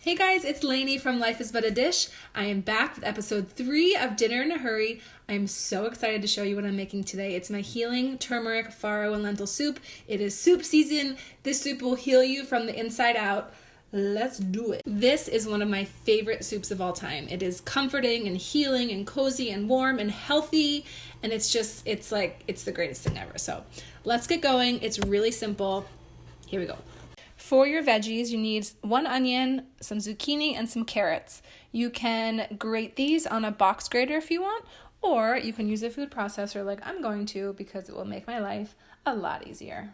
Hey guys, it's Lainey from Life is But a Dish. I am back with episode 3 of Dinner in a Hurry. I am so excited to show you what I'm making today. It's my healing turmeric, farro, and lentil soup. It is soup season. This soup will heal you from the inside out. Let's do it. This is one of my favorite soups of all time. It is comforting and healing and cozy and warm and healthy. And it's the greatest thing ever. So let's get going. It's really simple. Here we go. For your veggies, you need 1 onion, some zucchini, and some carrots. You can grate these on a box grater if you want, or you can use a food processor like I'm going to because it will make my life a lot easier.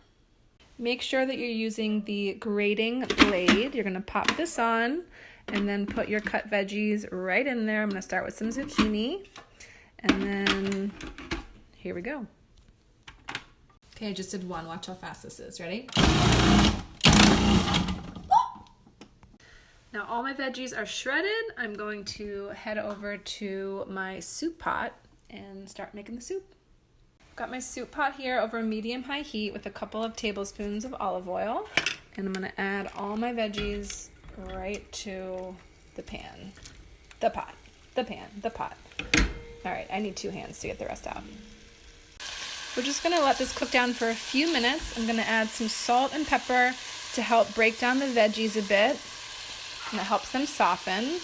Make sure that you're using the grating blade. You're going to pop this on and then put your cut veggies right in there. I'm going to start with some zucchini, and then here we go. Okay, I just did one. Watch how fast this is. Ready? Now all my veggies are shredded. I'm going to head over to my soup pot and start making the soup. Got my soup pot here over medium-high heat with a couple of tablespoons of olive oil. And I'm going to add all my veggies right to the pan. The pot. All right, I need 2 hands to get the rest out. We're just going to let this cook down for a few minutes. I'm going to add some salt and pepper to help break down the veggies a bit. And that helps them soften.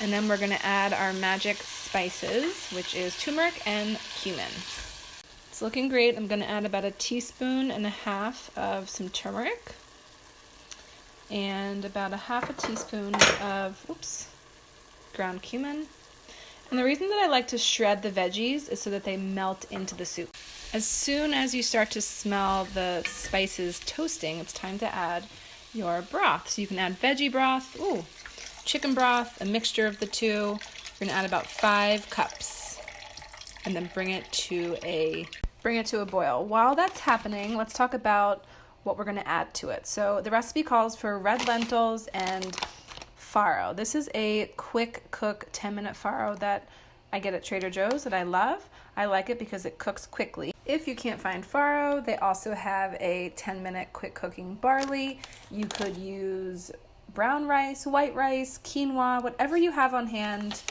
And then we're going to add our magic spices, which is turmeric and cumin. It's looking great. I'm going to add about 1.5 teaspoons of some turmeric and about 1/2 teaspoon of ground cumin. And the reason that I like to shred the veggies is so that they melt into the soup. As soon as you start to smell the spices toasting, it's time to add your broth. So you can add veggie broth, chicken broth, a mixture of the two. You're going to add about 5 cups and then bring it to a boil. While that's happening, let's talk about what we're going to add to it. So the recipe calls for red lentils and farro. This is a quick cook 10-minute farro that I get at Trader Joe's that I love. I like it because it cooks quickly. If you can't find farro, they also have a 10-minute quick cooking barley. You could use brown rice, white rice, quinoa, whatever you have on hand.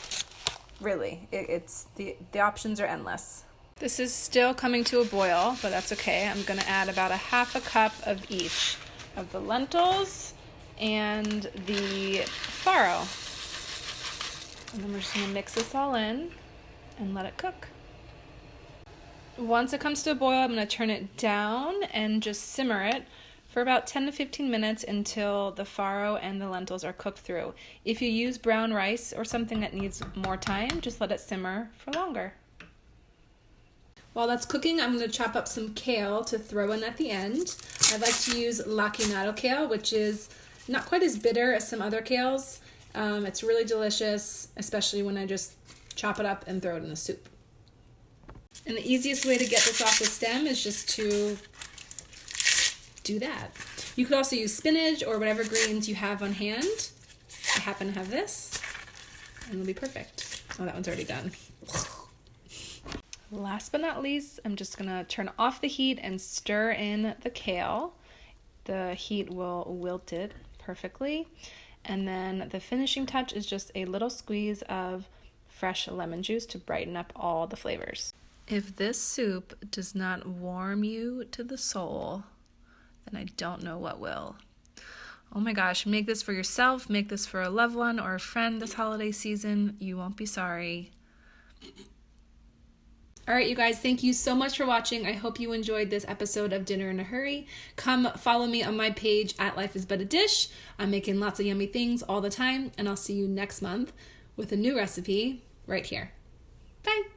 Really, the options are endless. This is still coming to a boil, but that's okay. I'm going to add about 1/2 cup of each of the lentils and the farro. And then we're just going to mix this all in and let it cook. Once it comes to a boil, I'm going to turn it down and just simmer it for about 10 to 15 minutes until the farro and the lentils are cooked through. If you use brown rice or something that needs more time, just let it simmer for longer. While that's cooking, I'm going to chop up some kale to throw in at the end. I like to use lacinato kale, which is not quite as bitter as some other kales. It's really delicious, especially when I just chop it up and throw it in the soup. And the easiest way to get this off the stem is just to do that. You could also use spinach or whatever greens you have on hand. I happen to have this, and it'll be perfect. Oh, that one's already done. Last but not least, I'm just going to turn off the heat and stir in the kale. The heat will wilt it perfectly. And then the finishing touch is just a little squeeze of fresh lemon juice to brighten up all the flavors. If this soup does not warm you to the soul, then I don't know what will. Oh my gosh, make this for yourself, make this for a loved one or a friend this holiday season. You won't be sorry. All right, you guys, thank you so much for watching. I hope you enjoyed this episode of Dinner in a Hurry. Come follow me on my page at Life is But a Dish. I'm making lots of yummy things all the time, and I'll see you next month with a new recipe right here. Bye.